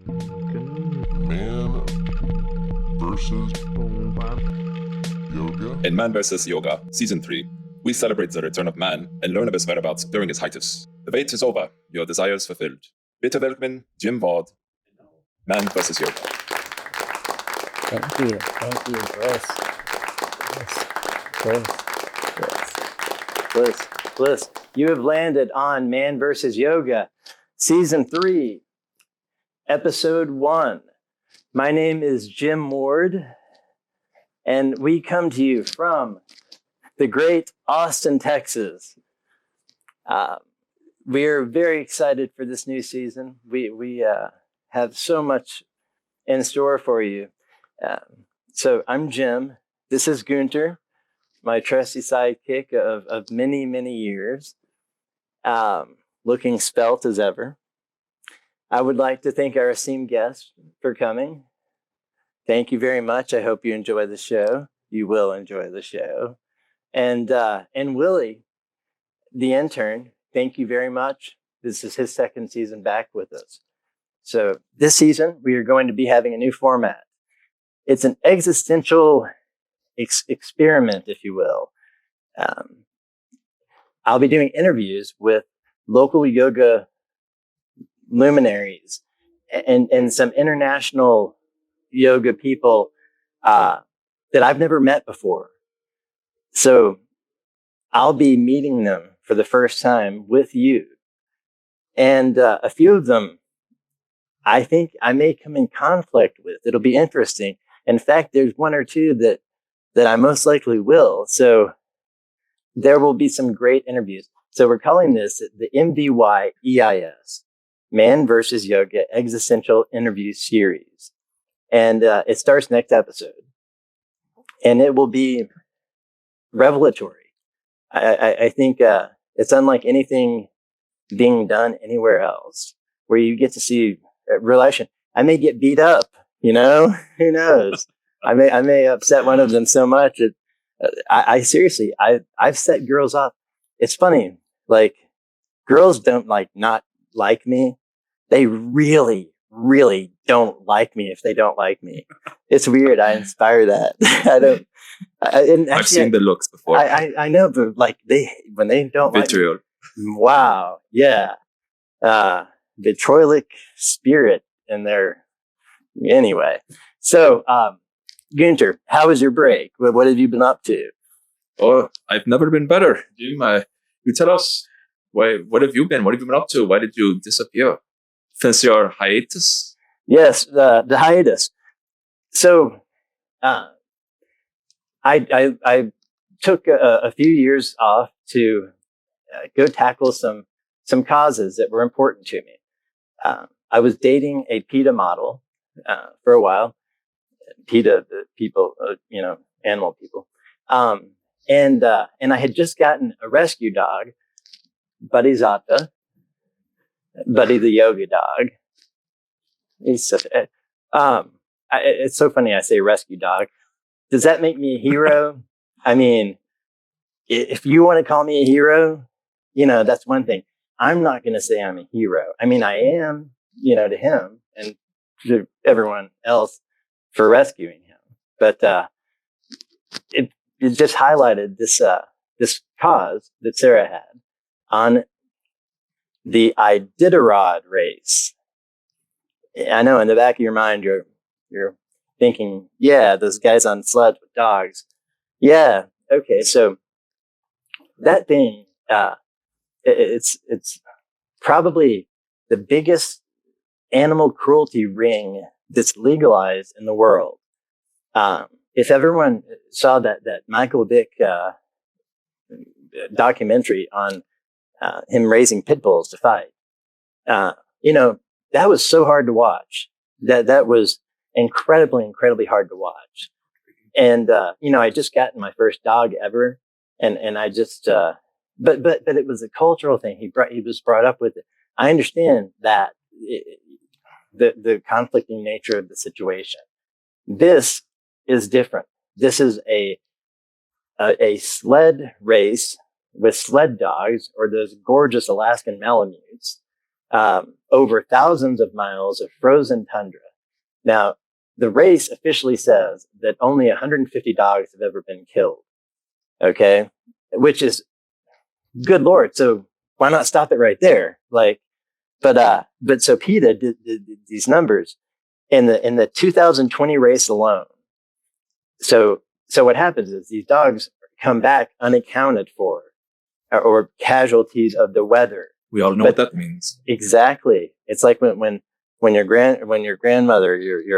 Man versus yoga. In Man vs. Yoga, Season 3, we celebrate the return of man and learn of his whereabouts during his hiatus. The wait is over, your desires fulfilled. Bitte welcome, Jim Ward, Man vs. Yoga. Thank you, Bliss. Bliss. You have landed on Man vs. Yoga, Season 3, Episode 1. My name is Jim Ward, and we come to you from the great Austin, Texas. We're very excited for this new season. We have so much in store for you. So I'm Jim. This is Gunter, my trusty sidekick of many, many years, looking svelte as ever. I would like to thank our esteemed guests for coming. Thank you very much. I hope you enjoy the show. You will enjoy the show. And Willie, the intern, thank you very much. This is his second season back with us. So this season, we are going to be having a new format. It's an existential experiment, if you will. I'll be doing interviews with local yoga luminaries and some international yoga people that I've never met before. So I'll be meeting them for the first time with you. And a few of them, I think I may come in conflict with. It'll be interesting. In fact, there's one or two that I most likely will. So there will be some great interviews. So we're calling this the MVYEIS, Man vs. Yoga Existential Interview Series. And it starts next episode. And it will be revelatory. I think it's unlike anything being done anywhere else, where you get to see real action. I may get beat up, who knows? I may upset one of them so much. I seriously, I've set girls up. It's funny, like girls don't not like me. They really, really don't like me if they don't like me. It's weird. I inspire that. I've seen the looks before. I know, but when they don't Vitriol. like me, wow, yeah, vitriolic spirit in there. Anyway, so Gunter, how was your break? What have you been up to? Oh, I've never been better. Jim, you tell us, what have you been? What have you been up to? Why did you disappear? Since your hiatus? Yes, the hiatus. So, I took a few years off to go tackle some causes that were important to me. I was dating a PETA model for a while. PETA, the people, animal people. And I had just gotten a rescue dog, Buddy Zata, Buddy the yoga dog. He's such it's so funny I say rescue dog. Does that make me a hero? I mean, if you want to call me a hero, that's one thing. I'm not going to say I'm a hero. I mean, I am, to him and to everyone else for rescuing him. But it just highlighted this cause that Sarah had on the Iditarod Race. I know in the back of your mind you're thinking, yeah, those guys on sleds with dogs. Yeah, okay, so that thing, it's probably the biggest animal cruelty ring that's legalized in the world. If everyone saw that Michael Vick documentary on him raising pit bulls to fight, that was so hard to watch. That was incredibly hard to watch. And I just gotten my first dog ever, and I just but it was a cultural thing. He was brought up with it. I understand that the conflicting nature of the situation. This is different. This is a sled race with sled dogs, or those gorgeous Alaskan Malamutes, over thousands of miles of frozen tundra. Now, the race officially says that only 150 dogs have ever been killed. Okay, which is good Lord. So why not stop it right there? Like, but so PETA did these numbers in the 2020 race alone. So what happens is these dogs come back unaccounted for, or casualties of the weather. We all know what that means. Exactly. It's like when your grandmother, your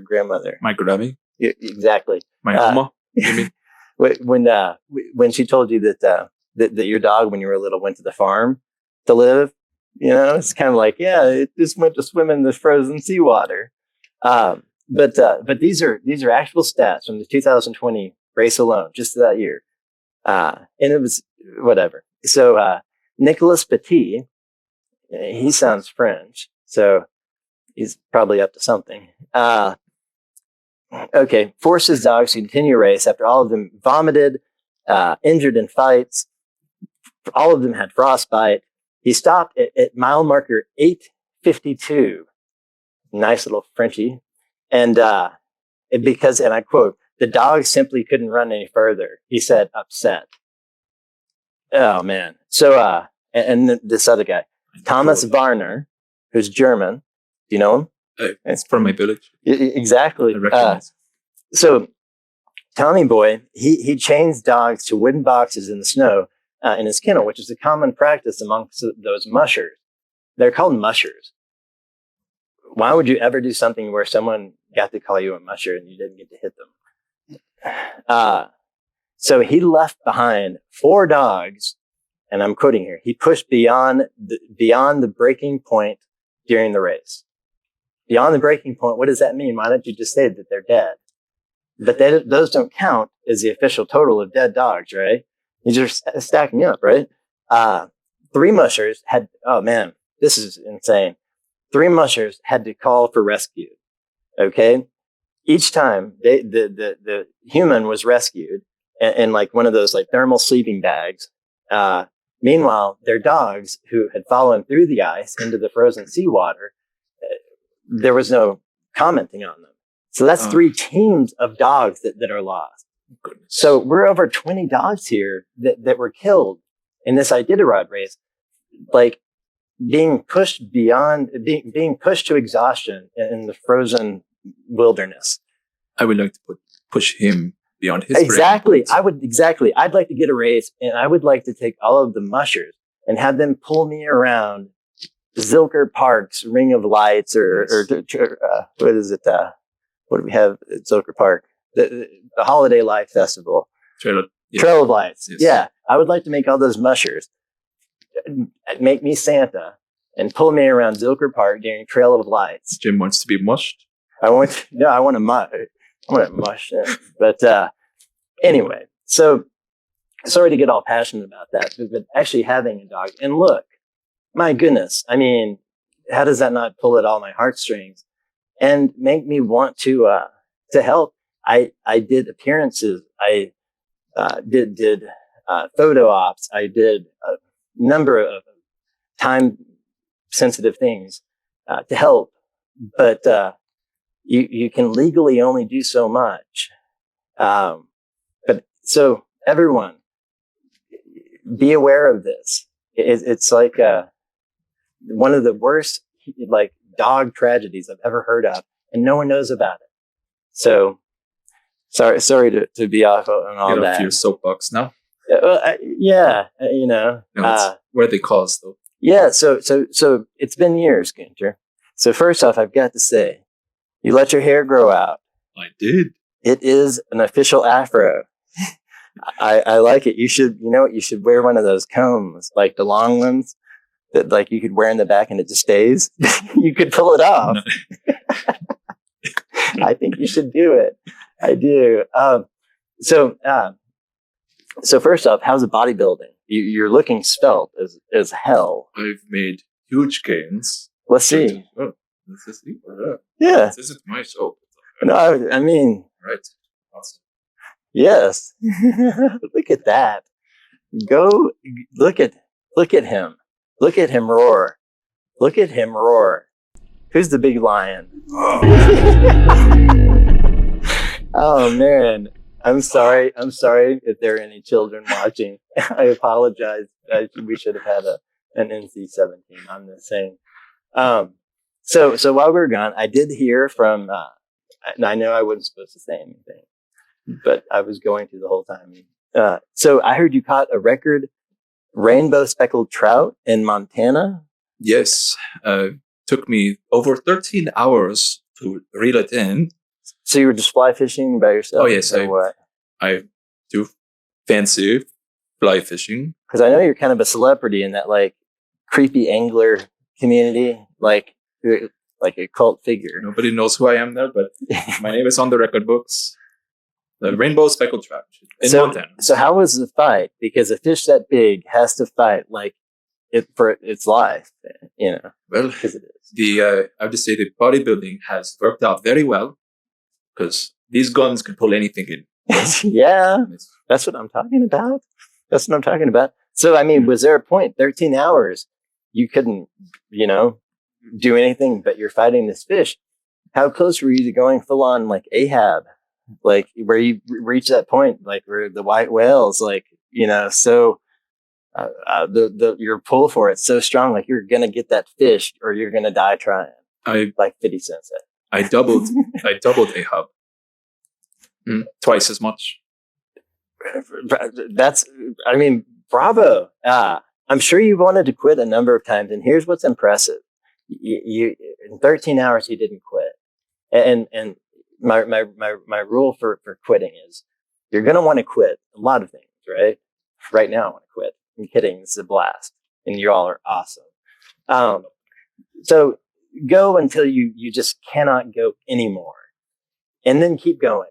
grandmother, My Grammy, exactly. my Oma. You mean? When she told you that your dog, when you were little, went to the farm to live, it's kind of like, yeah, it just went to swim in the frozen seawater. But these are actual stats from the 2020 race alone, just that year. And it was whatever. So, Nicolas Petit, he sounds French, so he's probably up to something. Okay, forces dogs to continue race after all of them vomited, injured in fights. All of them had frostbite. He stopped at mile marker 852. Nice little Frenchie. And because, and I quote, the dog simply couldn't run any further. He said, upset. Oh, man. So, and this other guy, Thomas Warner, who's German. Do you know him? It's from my village. Exactly. I recognize. So Tommy Boy, he chains dogs to wooden boxes in the snow in his kennel, which is a common practice amongst those mushers. They're called mushers. Why would you ever do something where someone got to call you a musher and you didn't get to hit them? So he left behind 4 dogs, and I'm quoting here. He pushed beyond the breaking point during the race. Beyond the breaking point, what does that mean? Why don't you just say that they're dead? But those don't count as the official total of dead dogs, right? You're just stacking up, right? 3 mushers had, oh man, this is insane. 3 mushers had to call for rescue. Okay. Each time the human was rescued in like one of those like thermal sleeping bags. Meanwhile, their dogs who had fallen through the ice into the frozen seawater, there was no commenting on them. So that's 3 teams of dogs that are lost. Goodness. So we're over 20 dogs here that were killed in this Iditarod race, like being pushed beyond, being pushed to exhaustion in the frozen wilderness. I would like to push him beyond his Exactly. I'd like to get a race, and I would like to take all of the mushers and have them pull me around Zilker Park's Ring of Lights, or what is it? What do we have at Zilker Park? The Holiday Light Festival. Trail of Lights. Yes. Yeah. I would like to make all those mushers make me Santa and pull me around Zilker Park during Trail of Lights. Jim wants to be mushed. I want to mush it. But anyway, so sorry to get all passionate about that, but actually having a dog, and look, my goodness, I mean, how does that not pull at all my heartstrings and make me want to help? I did appearances. I did photo ops. I did a number of time sensitive things to help, but you can legally only do so much. But so everyone, be aware of this. It's like one of the worst like dog tragedies I've ever heard of, and no one knows about it. So sorry to be off on all that. Get off your soapbox now. Yeah, No, what are they caused though? Yeah, so it's been years, Gunter. So first off, I've got to say, you let your hair grow out. I did. It is an official afro. I like it. You should wear one of those combs, like the long ones that like you could wear in the back and it just stays. You could pull it off. No. I think you should do it. I do. So first off, how's the bodybuilding? You're looking svelte as hell. I've made huge gains. Let's see. Oh, let's see. Yeah. This isn't my soap. No, I mean. Right. Awesome. Yes. Look at that. Go look at him. Look at him roar. Look at him roar. Who's the big lion? Oh man. I'm sorry if there are any children watching. I apologize. We should have had an NC-17. I'm just saying. So while we were gone, I did hear from, and I know I wasn't supposed to say anything, but I was going to the whole time. So I heard you caught a record rainbow speckled trout in Montana. Yes, took me over 13 hours to reel it in. So you were just fly fishing by yourself? Oh yes, what? I do fancy fly fishing. Because I know you're kind of a celebrity in that like creepy angler community, like a cult figure. Nobody knows who I am there, but my name is on the record books. The rainbow speckled trout in Montana. So how was the fight? Because a fish that big has to fight like it for its life, you know. Well, because it is. I have to say the bodybuilding has worked out very well because these guns can pull anything in. Yeah, that's what I'm talking about. That's what I'm talking about. So, I mean, was there a point, 13 hours, you couldn't, you know, do anything, but you're fighting this fish? How close were you to going full on like Ahab? Like where you reach that point, like where the white whales, like, you know, so your pull for it's so strong, like you're going to get that fish or you're going to die trying. Like 50 Cent said. I doubled Ahab. Twice as much. I mean, bravo. I'm sure you wanted to quit a number of times, and here's what's impressive. You in 13 hours, you didn't quit. And my rule for quitting is you're going to want to quit a lot of things, right? Right now, I want to quit. I'm kidding. This is a blast. And you all are awesome. So go until you just cannot go anymore. And then keep going.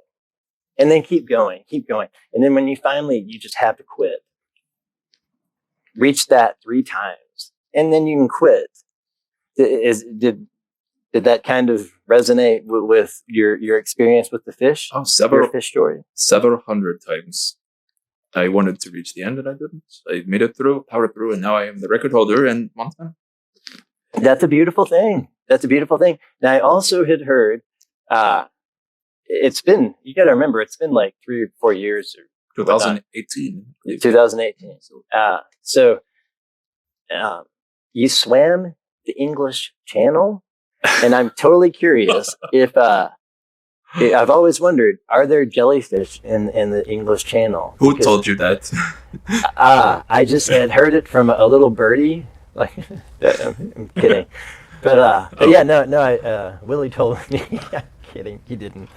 And then keep going. And then when you just have to quit. Reach that 3 times. And then you can quit. Did that kind of resonate with your experience with the fish? Oh, your fish story? Several hundred times. I wanted to reach the end and I didn't. I made it through, powered through, and now I am the record holder in Montana. That's a beautiful thing. Now, I also had heard, you got to remember, it's been like 3 or 4 years. Or 2018. 2018. So you swam the English Channel? And I'm totally curious if I've always wondered, are there jellyfish in the English Channel? Who told you that? I just had heard it from a little birdie. Like, I'm kidding. But yeah, no, Willie told me. I'm kidding, he didn't.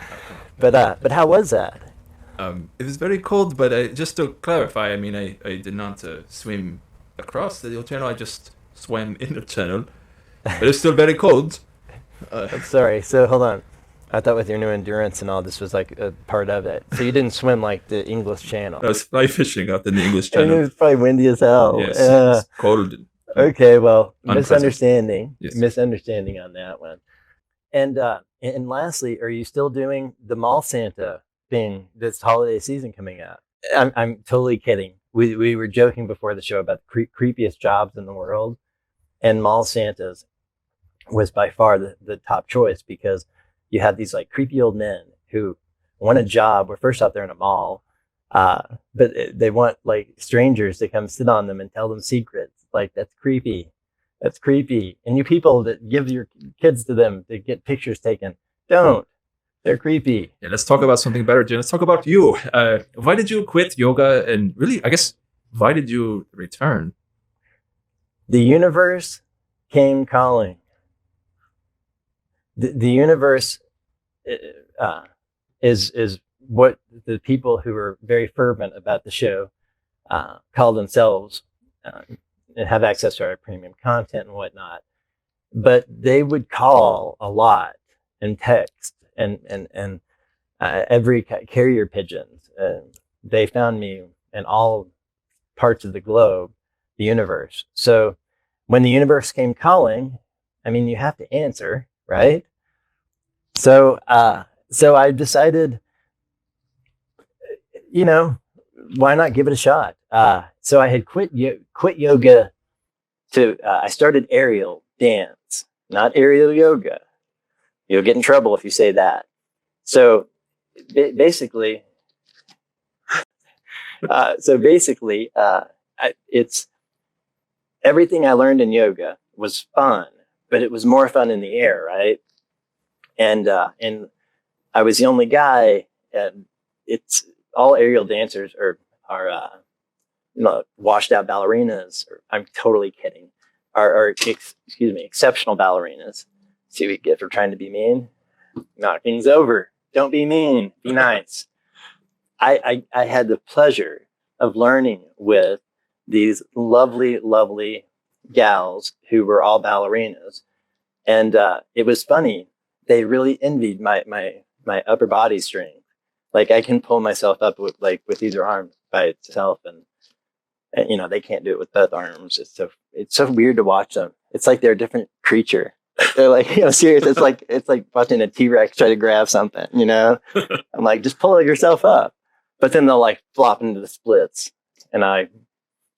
But how was that? It was very cold, but just to clarify, I mean, I did not swim across the channel. I just swam in the channel. But it's still very cold. I'm sorry. So hold on. I thought with your new endurance and all, this was like a part of it. So you didn't swim like the English Channel. I was fly fishing out in the English Channel. And it was probably windy as hell. Yes, it's cold. Okay, well, misunderstanding. Yes. Misunderstanding on that one. And lastly, are you still doing the Mall Santa thing this holiday season coming up? I'm totally kidding. We were joking before the show about the creepiest jobs in the world, and Mall Santas was by far the top choice because you had these like creepy old men who want a job. We're first out there in a mall, but they want like strangers to come sit on them and tell them secrets. Like, that's creepy. And you people that give your kids to them to get pictures taken, don't. They're creepy. Yeah, let's talk about something better, Jen. Let's talk about you. Why did you quit yoga? And really, I guess, why did you return? The universe came calling. The universe is what the people who are very fervent about the show call themselves and have access to our premium content and whatnot. But they would call a lot and text and every carrier pigeons. They found me in all parts of the globe, the universe. So when the universe came calling, I mean, you have to answer, right? So I decided, why not give it a shot? So I had quit yoga I started aerial dance, not aerial yoga. You'll get in trouble if you say that. So basically, it's everything I learned in yoga was fun, but it was more fun in the air, right? And I was the only guy, and it's all aerial dancers are washed out ballerinas. Or, I'm totally kidding. Excuse me, exceptional ballerinas. See what you get for trying to be mean. Knock things over. Don't be mean. Be nice. I had the pleasure of learning with these lovely, lovely gals who were all ballerinas, and it was funny. They really envied my upper body strength. Like I can pull myself up with either arm by itself, and they can't do it with both arms. It's so weird to watch them. It's like they're a different creature. They're like, serious. It's like watching a T-Rex try to grab something, I'm like, just pull yourself up. But then they'll like flop into the splits, and I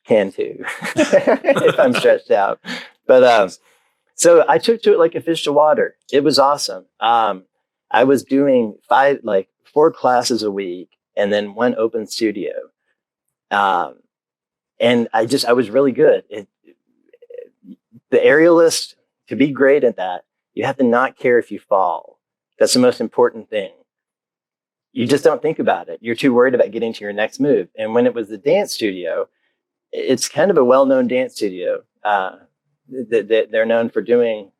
can too if I'm stretched out. But so I took to it like a fish to water. It was awesome. I was doing 4 classes a week and then 1 open studio. And I was really good. The aerialist, to be great at that, you have to not care if you fall. That's the most important thing. You just don't think about it. You're too worried about getting to your next move. And when it was the dance studio, it's kind of a well-known dance studio. They're known for doing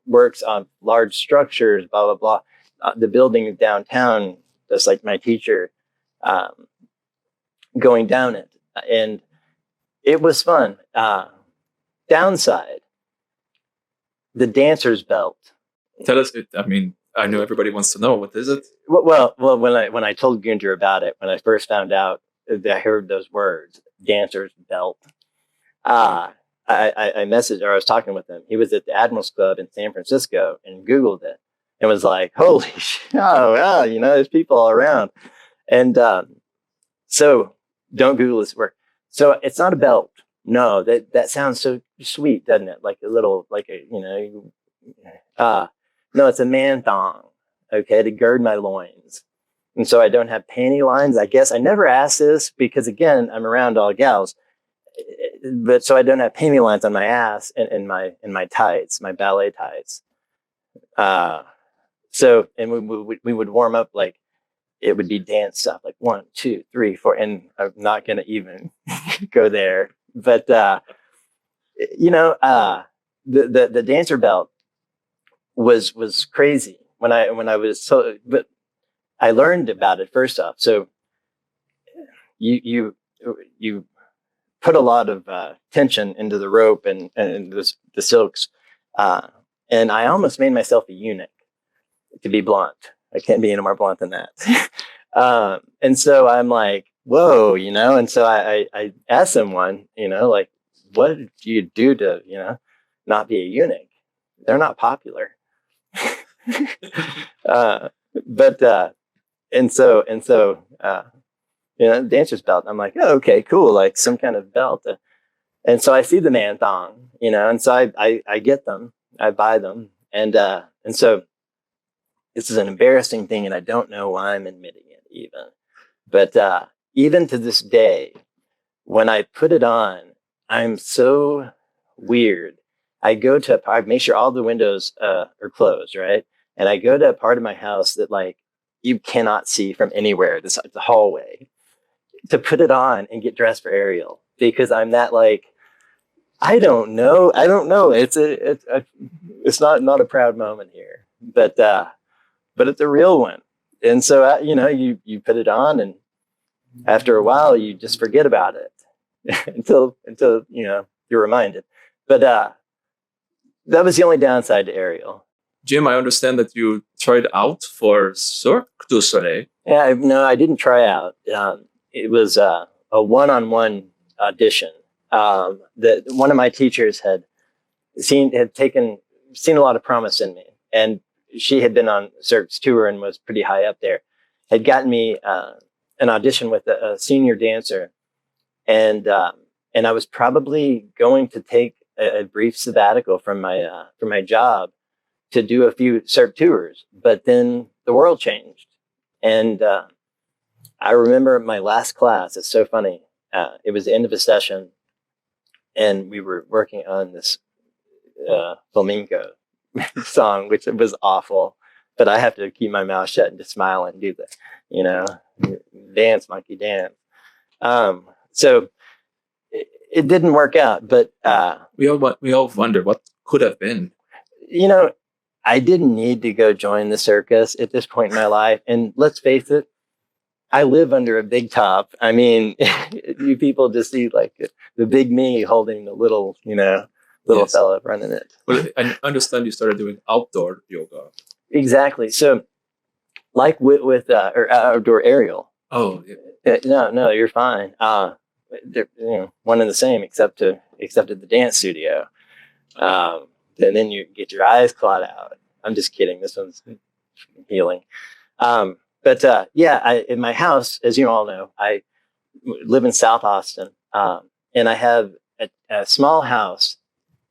works on large structures, blah, blah, blah. The building downtown, just like my teacher, going down it. And it was fun. Downside, the dancer's belt. Tell us. I know everybody wants to know. What is it? Well, when I told Gunter about it, when I first found out that I heard those words, dancer's belt, I messaged, or I was talking with him. He was at the Admirals Club in San Francisco and Googled it and was like, holy shit, oh, wow, there's people all around. And so don't Google this word. So it's not a belt. No, that sounds so sweet, doesn't it? Like a little, no, it's a man thong, okay, to gird my loins. And so I don't have panty lines. I guess I never asked this because, again, I'm around all gals. But so I don't have panty lines on my ass and in my tights, my ballet tights. So, and we would warm up like it would be dance stuff, like 1, 2, 3, 4, and I'm not going to even go there. But the dancer belt was crazy when I was so, but I learned about it first off. So you put a lot of tension into the rope and the silks, and I almost made myself a eunuch, to be blunt. I can't be any more blunt than that. And so I'm like, whoa, and so I asked someone, like, what do you do to, not be a eunuch? They're not popular. Dancer's belt. I'm like, oh, okay, cool. Like some kind of belt. And so I see the man thong, and so I get them, I buy them. And so this is an embarrassing thing, and I don't know why I'm admitting it even. But even to this day, when I put it on, I'm so weird. I make sure all the windows are closed, right? And I go to a part of my house that like you cannot see from anywhere, the hallway, to put it on and get dressed for Ariel, because I'm that like, I don't know. It's not a proud moment here, but it's a real one. And so, you put it on, and after a while, you just forget about it until you're reminded. But that was the only downside to Ariel. Jim, I understand that you tried out for Cirque du Soleil. Yeah, no, I didn't try out. It was a one-on-one audition. That one of my teachers had seen a lot of promise in me, and she had been on Cirque's tour and was pretty high up there. Had gotten me an audition with a senior dancer, and I was probably going to take a brief sabbatical from my job to do a few circ tours, but then the world changed. And I remember my last class. It's so funny. It was the end of a session, and we were working on this flamenco song, which was awful. But I have to keep my mouth shut and just smile and do the, dance, monkey dance. So it didn't work out. But we all wonder what could have been. I didn't need to go join the circus at this point in my life. And let's face it, I live under a big top. I mean, you people just see like the big me holding the little, Yes. fella running it. Well, I understand you started doing outdoor yoga. Exactly. So, like with or outdoor aerial. Oh, yeah. No, you're fine. They're one and the same, except at the dance studio. And then you get your eyes clawed out. I'm just kidding. This one's healing. But in my house, as you all know, I live in South Austin, and I have a small house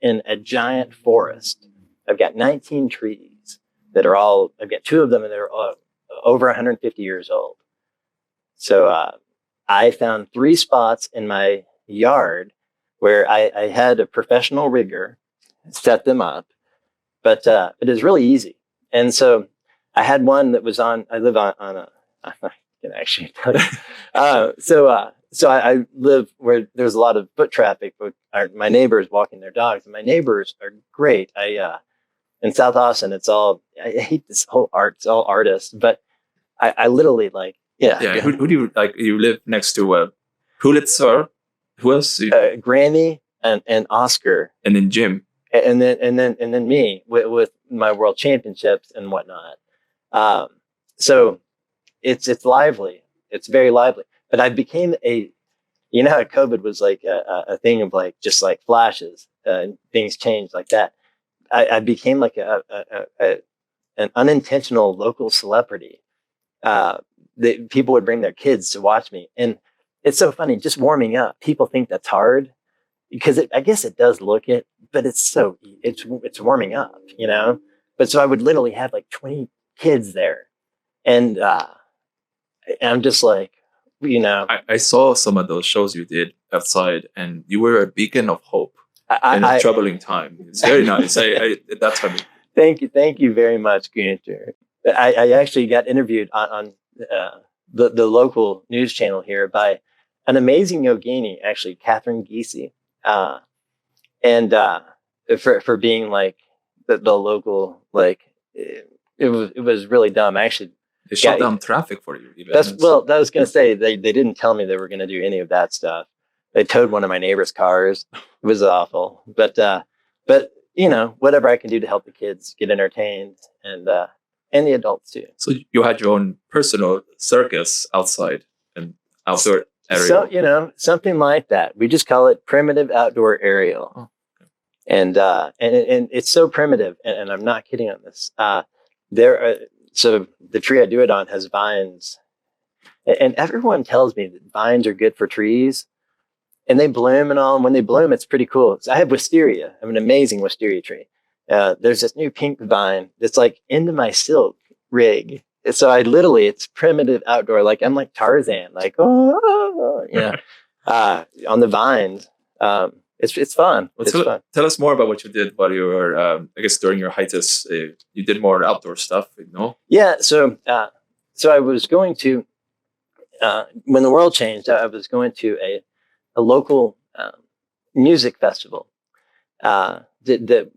in a giant forest. I've got 19 trees that are all, I've got 2 of them, and they're over 150 years old. So I found 3 spots in my yard where I had a professional rigger set them up, but it is really easy. And so I had one that was I live on a, I can actually tell you. So I live where there's a lot of foot traffic, but my neighbors walking their dogs, and my neighbors are great. In South Austin, I hate this whole art. It's all artists, but I literally like, yeah. Who do you like? You live next to Pulitzer. Who else? Grammy and Oscar. And then Jim. And then me with my world championships and whatnot. So it's lively. It's very lively. But I became how COVID was like a thing of like just like flashes and things changed like that. I became like an unintentional local celebrity. That people would bring their kids to watch me, and it's so funny. Just warming up, people think that's hard because I guess it does look it, but it's warming up, But so I would literally have like 20 kids there, and I'm just like, I saw some of those shows you did outside, and you were a beacon of hope in a troubling time. It's very nice. That's funny. Thank you very much, Gunter. I actually got interviewed on the local news channel here by an amazing Yogini, actually, Catherine Giese, and for being like the local, like it was really dumb. Actually, they shut down traffic for you. Even. I was gonna say they didn't tell me they were gonna do any of that stuff. They towed one of my neighbor's cars. It was awful, but whatever I can do to help the kids get entertained and the adults too. So you had your own personal circus outside and outdoor area. So something like that. We just call it primitive outdoor aerial. Oh, okay. And it's so primitive, and I'm not kidding on this. So the tree I do it on has vines, and everyone tells me that vines are good for trees, and they bloom and all. And when they bloom, it's pretty cool. So I have wisteria. I have an amazing wisteria tree. There's this new pink vine that's like into my silk rig. So it's primitive outdoor. Like I'm like Tarzan, like, on the vines. It's fun. Well, tell us more about what you did while you were, I guess, during your hiatus. You did more outdoor stuff, Yeah. So I was going to, when the world changed, I was going to a local music festival that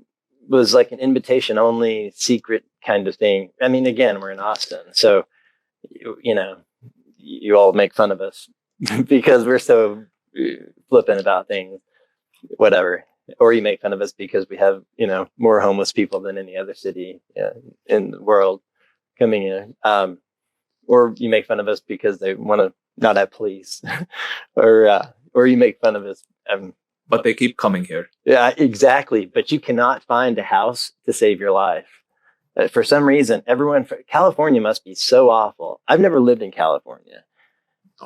was like an invitation only secret kind of thing. I mean, again, we're in Austin, so you all make fun of us because we're so flippant about things, whatever. Or you make fun of us because we have more homeless people than any other city in the world coming in, or you make fun of us because they want to not have police, or you make fun of us. But they keep coming here. Yeah, exactly. But you cannot find a house to save your life. For some reason, California must be so awful. I've never lived in California.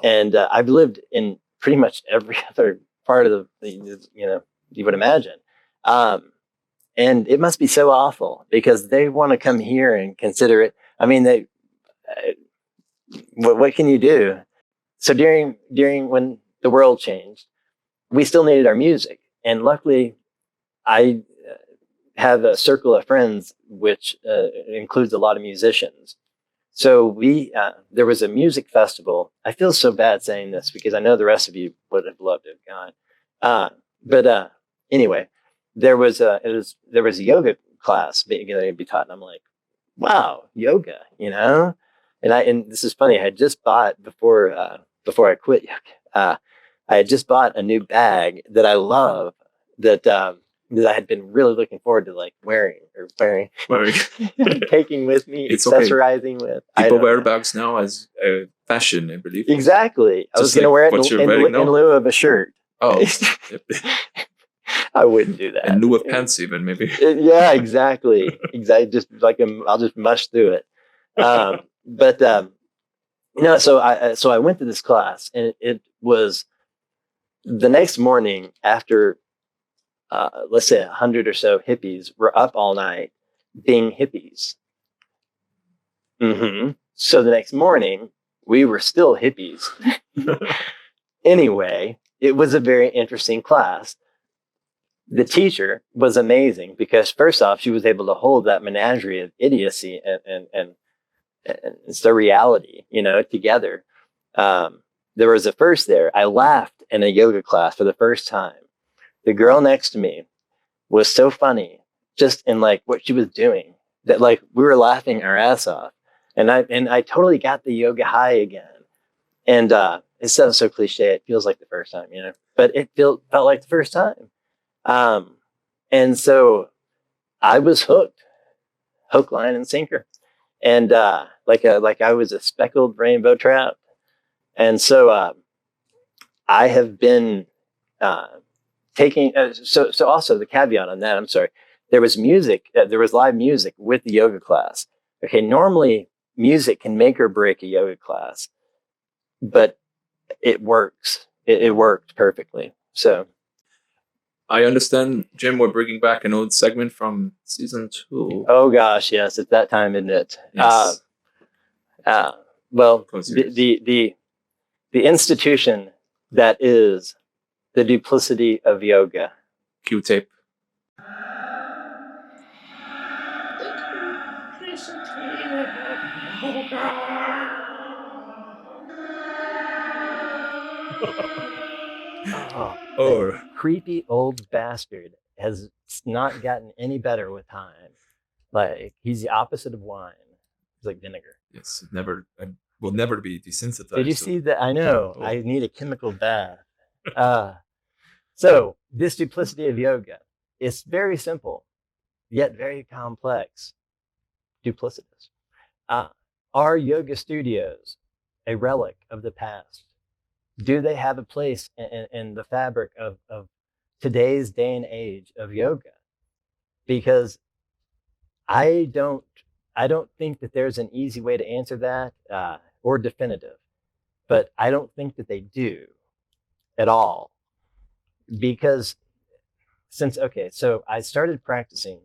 And I've lived in pretty much every other part of you would imagine. And it must be so awful because they want to come here and consider it. I mean, what can you do? So during when the world changed, we still needed our music. And luckily, I have a circle of friends, which includes a lot of musicians. So there was a music festival. I feel so bad saying this because I know the rest of you would have loved to have gone. But anyway, there was a yoga class being be taught, and I'm like, wow, yoga, And this is funny. I had just bought before I quit yoga. I had just bought a new bag that I love that I had been really looking forward to like wearing, taking with me, It's accessorizing with. People wear bags now as fashion, I believe. Exactly. I was going to wear it in lieu of a shirt. Oh, I wouldn't do that. In lieu of pants, even maybe. Yeah, exactly. Just like I'll just mush through it. So I went to this class, and it was the next morning after, let's say 100 or so hippies were up all night being hippies. Mm-hmm. So the next morning we were still hippies. Anyway, it was a very interesting class. The teacher was amazing because first off, she was able to hold that menagerie of idiocy and surreality, together. There was a first there. I laughed in a yoga class for the first time. The girl next to me was so funny just in like what she was doing that like we were laughing our ass off. And I totally got the yoga high again. And it sounds so cliche. It feels like the first time, but it felt like the first time. And so I was hooked, hook, line, and sinker. And like I was a speckled rainbow trout. And so I have been taking, so also the caveat on that, I'm sorry, there was live music with the yoga class. Okay, normally music can make or break a yoga class, but it works. It worked perfectly. So I understand, Jim, we're bringing back an old segment from season 2. Oh gosh, yes, it's that time, isn't it? Yes. Well, the institution that is the duplicity of yoga. Q-tape. That creepy old bastard has not gotten any better with time. Like he's the opposite of wine. He's like vinegar. Yes, it will never be desensitized. Did you see that? I know. Oh. I need a chemical bath. So this duplicity of yoga is very simple, yet very complex. Duplicitous. Are yoga studios a relic of the past? Do they have a place in the fabric of today's day and age of yoga? Because I don't think that there's an easy way to answer that or definitive, but I don't think that they do at all. Because so I started practicing,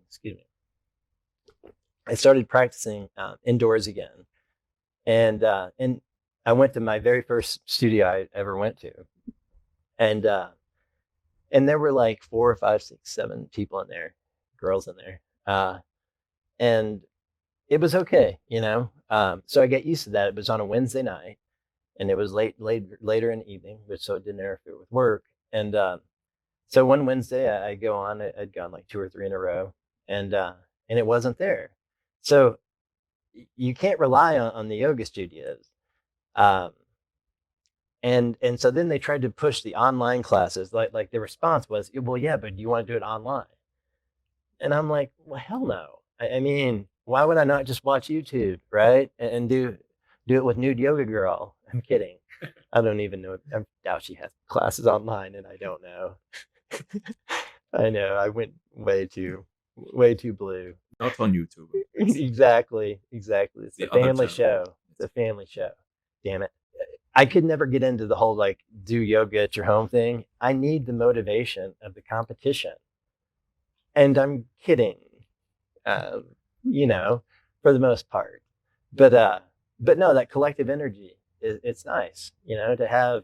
indoors again. And I went to my very first studio I ever went to. And there were like 4 or 5, 6, 7 people in there, girls in there. And it was okay, so I got used to that. It was on a Wednesday night and it was later in the evening, so it didn't interfere with work. And so one Wednesday I go on, I'd gone like 2 or 3 in a row, and it wasn't there. So you can't rely on the yoga studios. And so then they tried to push the online classes. Like the response was, well, yeah, but do you want to do it online? And I'm like, well, hell no. I mean, why would I not just watch YouTube, right? And do it with Nude Yoga Girl? I'm kidding. I don't even know. I doubt she has classes online, and I don't know. I know. I went way too blue. Not on YouTube. Exactly. It's a family show. It's a family show. Damn it. I could never get into the whole like do yoga at your home thing. I need the motivation of the competition. And I'm kidding, you know, for the most part. But no, that collective energy, it's nice, you know, to have.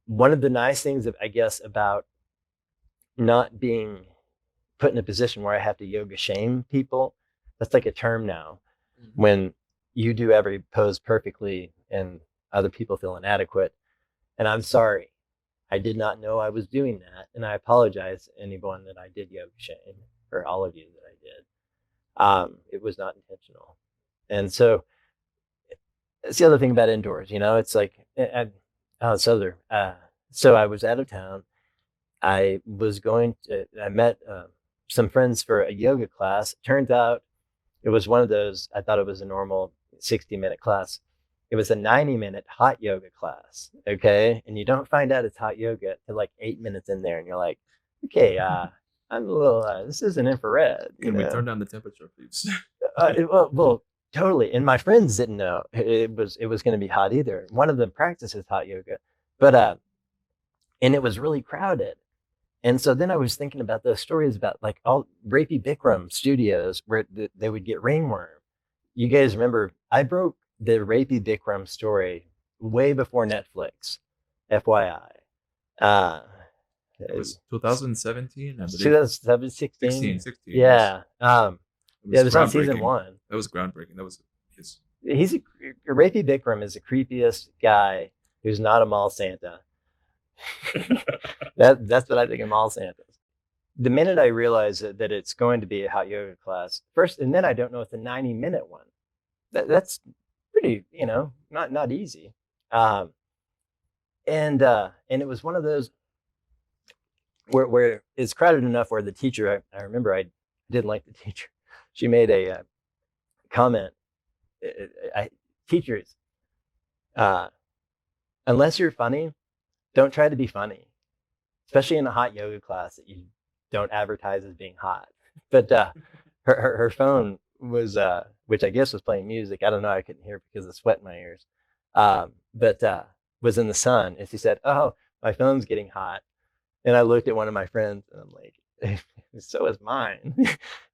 One of the nice things, I guess, about not being put in a position where I have to yoga shame people, that's like a term now. When you do every pose perfectly and other people feel inadequate. And I'm sorry, I did not know I was doing that. And I apologize to anyone that I did yoga shame, or all of you that I did. It was not intentional. And so it's the other thing about indoors, you know, it's like, so I was out of town. I met some friends for a yoga class. Turns out it was one of those, I thought it was a normal 60-minute class. It was a 90-minute hot yoga class. Okay. And you don't find out it's hot yoga till like 8 minutes in there. And you're like, okay, I'm a little, this isn't infrared. Can we turn down the temperature, please? Well, totally. And my friends didn't know it was going to be hot either. One of them practices hot yoga, but, and it was really crowded. And so then I was thinking about those stories about like all Rapey Bikram studios where they would get ringworm. You guys remember, I broke the Rapey Bikram story way before Netflix, FYI. It was 2017, I believe. 2016. 16. Yeah. It was on season 1. That was groundbreaking. That was his. Rapey Bikram is the creepiest guy who's not a mall Santa. That's what I think of mall Santas. The minute I realize that it's going to be a hot yoga class first, and then I don't know it's a 90-minute one. That's pretty, you know, not easy. And it was one of those where it's crowded enough where the teacher, I remember I didn't like the teacher. She made a comment. Teachers, unless you're funny, don't try to be funny, especially in a hot yoga class that you don't advertise as being hot. But her phone was, which I guess was playing music. I don't know. I couldn't hear because of the sweat in my ears. But was in the sun. And she said, "Oh, my phone's getting hot." And I looked at one of my friends and I'm like, "So is mine."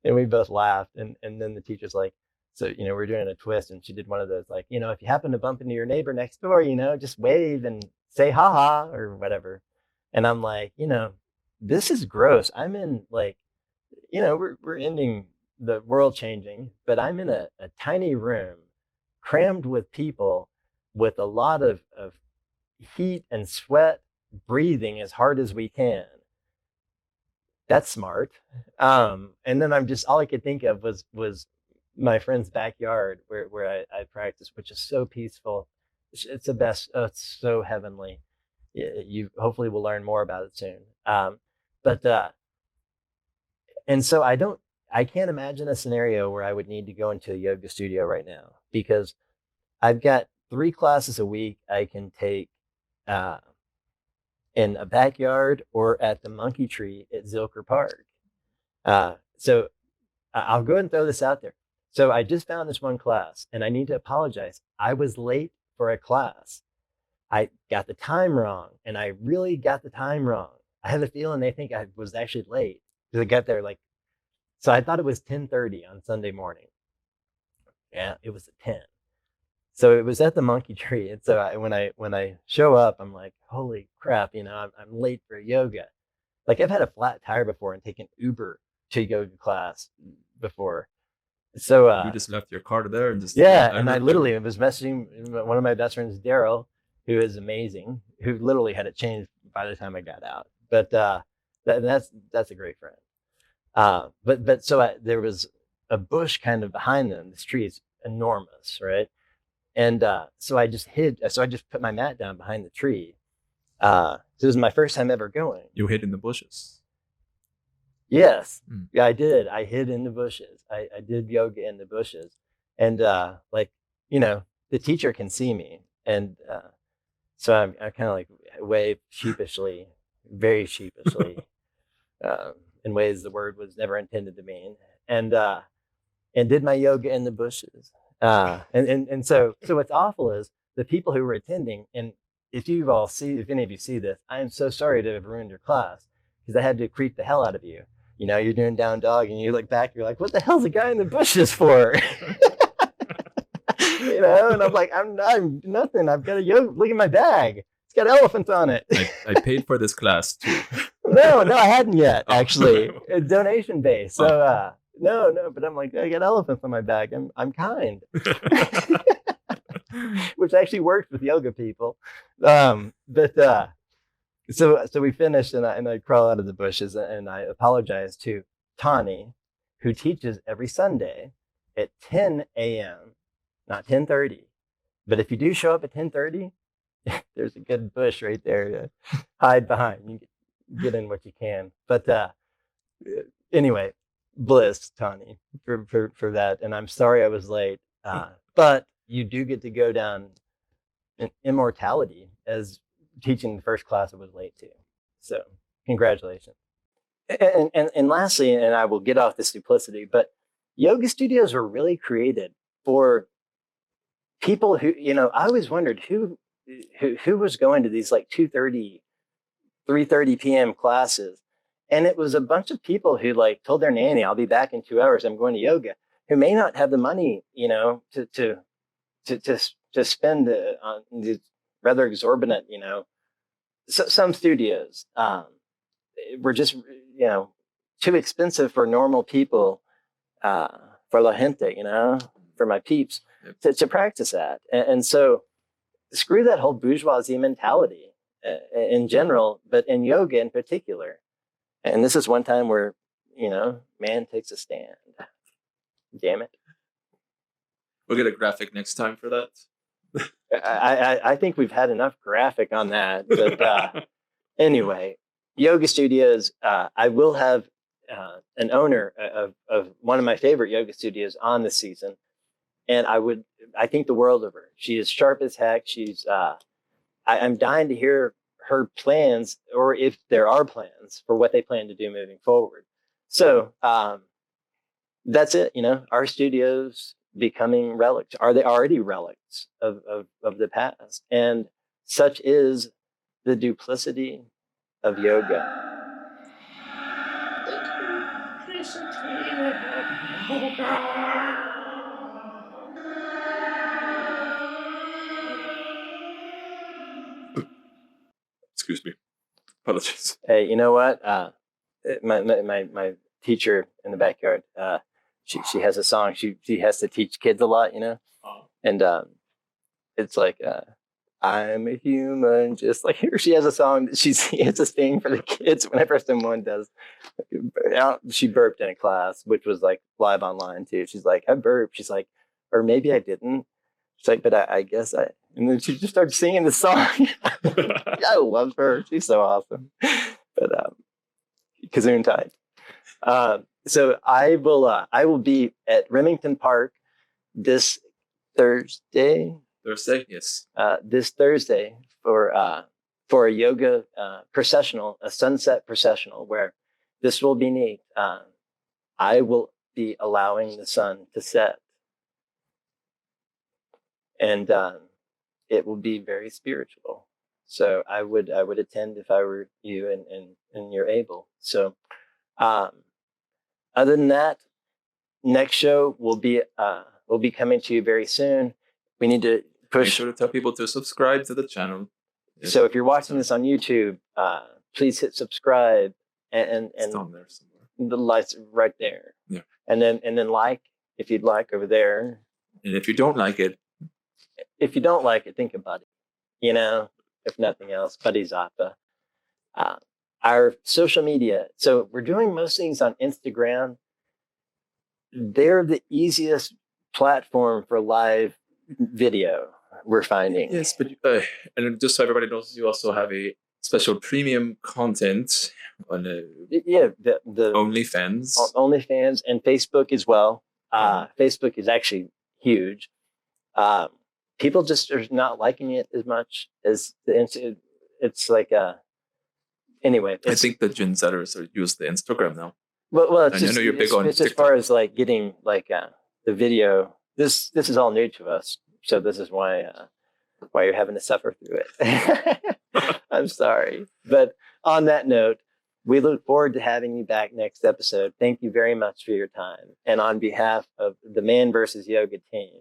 And we both laughed. And then the teacher's like, "So, you know, we're doing a twist." And she did one of those, like, you know, if you happen to bump into your neighbor next door, you know, just wave and say ha ha or whatever. And I'm like, you know, this is gross. I'm in like, you know, we're ending the world changing, but I'm in a tiny room crammed with people with a lot of heat and sweat, breathing as hard as we can. That's smart. And then all I could think of was my friend's backyard where I practice, which is so peaceful. It's the best. Oh, it's so heavenly. You hopefully will learn more about it soon. And so I can't imagine a scenario where I would need to go into a yoga studio right now because I've got 3 classes a week I can take in a backyard or at the Monkey Tree at Zilker Park. So I'll go ahead and throw this out there. So I just found this one class and I need to apologize. I was late for a class. I got the time wrong and I really got the time wrong. I have a feeling they think I was actually late because I got there so I thought it was 10:30 on Sunday morning. Yeah, it was at 10. So it was at the Monkey Tree. And so when I show up, I'm like, holy crap, you know, I'm late for yoga. Like I've had a flat tire before and taken Uber to yoga class before. So you just left your car there and just and I literally was messaging one of my best friends, Daryl, who is amazing, who literally had it changed by the time I got out. But that's a great friend. But so there was a bush kind of behind them. This tree is enormous, right? And so I just put my mat down behind the tree. So it was my first time ever going. You hid in the bushes. Yes. Yeah, I did. I hid in the bushes. I did yoga in the bushes. And like, you know, the teacher can see me. And so I kind of like wave sheepishly, very sheepishly, in ways the word was never intended to mean. And did my yoga in the bushes. And so what's awful is the people who were attending, and if any of you see this, I am so sorry to have ruined your class. because that had to creep the hell out of you. You know, you're doing down dog and you look back, you're like, what the hell's the guy in the bushes for? You know, and I'm like, I'm nothing. I've got a yoga. Look at my bag. It's got elephants on it. I paid for this class too. No, I hadn't yet, actually. It's donation based. So no, but I'm like, I got elephants on my bag. I'm kind. Which actually works with yoga people. So we finished and I crawl out of the bushes and I apologize to Tawny, who teaches every Sunday at 10 a.m., not 10:30. But if you do show up at 10:30, there's a good bush right there to hide behind. You get in what you can. But anyway, bliss, Tawny, for that. And I'm sorry I was late. But you do get to go down in immortality as teaching the first class I was late to. So congratulations. And lastly, and I will get off this duplicity, but yoga studios were really created for people who, you know, I always wondered who was going to these like 2:30, 3:30 p.m. classes. And it was a bunch of people who like told their nanny, I'll be back in 2 hours. I'm going to yoga, who may not have the money, you know, to spend on these rather exorbitant, you know, some studios were just, you know, too expensive for normal people, for la gente, you know, for my peeps to practice that. And so screw that whole bourgeoisie mentality in general, but in yoga in particular. And this is one time where, you know, man takes a stand. Damn it. We'll get a graphic next time for that. I think we've had enough graphic on that. But anyway, yoga studios, I will have an owner of one of my favorite yoga studios on this season. And I think the world of her. She is sharp as heck. I'm dying to hear her plans, or if there are plans for what they plan to do moving forward. So that's it. You know, our studios becoming relics. Are they already relics of the past? And such is the duplicity of yoga. Excuse me. Apologies. Hey, you know what? My teacher in the backyard, she has a song. She has to teach kids a lot, you know? And it's like, I'm a human, just like her. She has a song that she has to sing for the kids whenever someone does. She burped in a class, which was like live online too. She's like, I burped. She's like, or maybe I didn't. She's like, but I guess I. And then she just started singing the song. I love her. She's so awesome. But Kazoon Tide. So I will be at Remington Park this Thursday. Thursday, yes. This Thursday for a yoga processional, a sunset processional, where this will be neat. I will be allowing the sun to set, and it will be very spiritual. So I would attend if I were you and you're able. So other than that, next show will be coming to you very soon. We need to push. Make sure to tell people to subscribe to the channel. Yes. So if you're watching this on YouTube, please hit subscribe and It's on there somewhere. the lights right there. Yeah. And then like if you'd like over there. And if you don't like it, think about it. You know, if nothing else, Buddy Zappa. Our social media. So we're doing most things on Instagram. They're the easiest platform for live video, we're finding. yes, but and just so everybody knows, you also have a special premium content on the OnlyFans. OnlyFans and Facebook as well. Facebook is actually huge. People just are not liking it as much as it's like anyway. I think the Gen Zers use the Instagram now. Well, it's and just, I know you're big on it's as TikTok. far as like getting like the video. This is all new to us, so this is why you're having to suffer through it. I'm sorry, but on that note, We look forward to having you back next episode. Thank you very much for your time. And on behalf of the Man vs. Yoga team,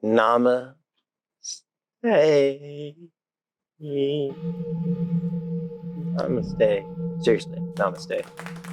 Namaste. Namaste. Seriously, namaste.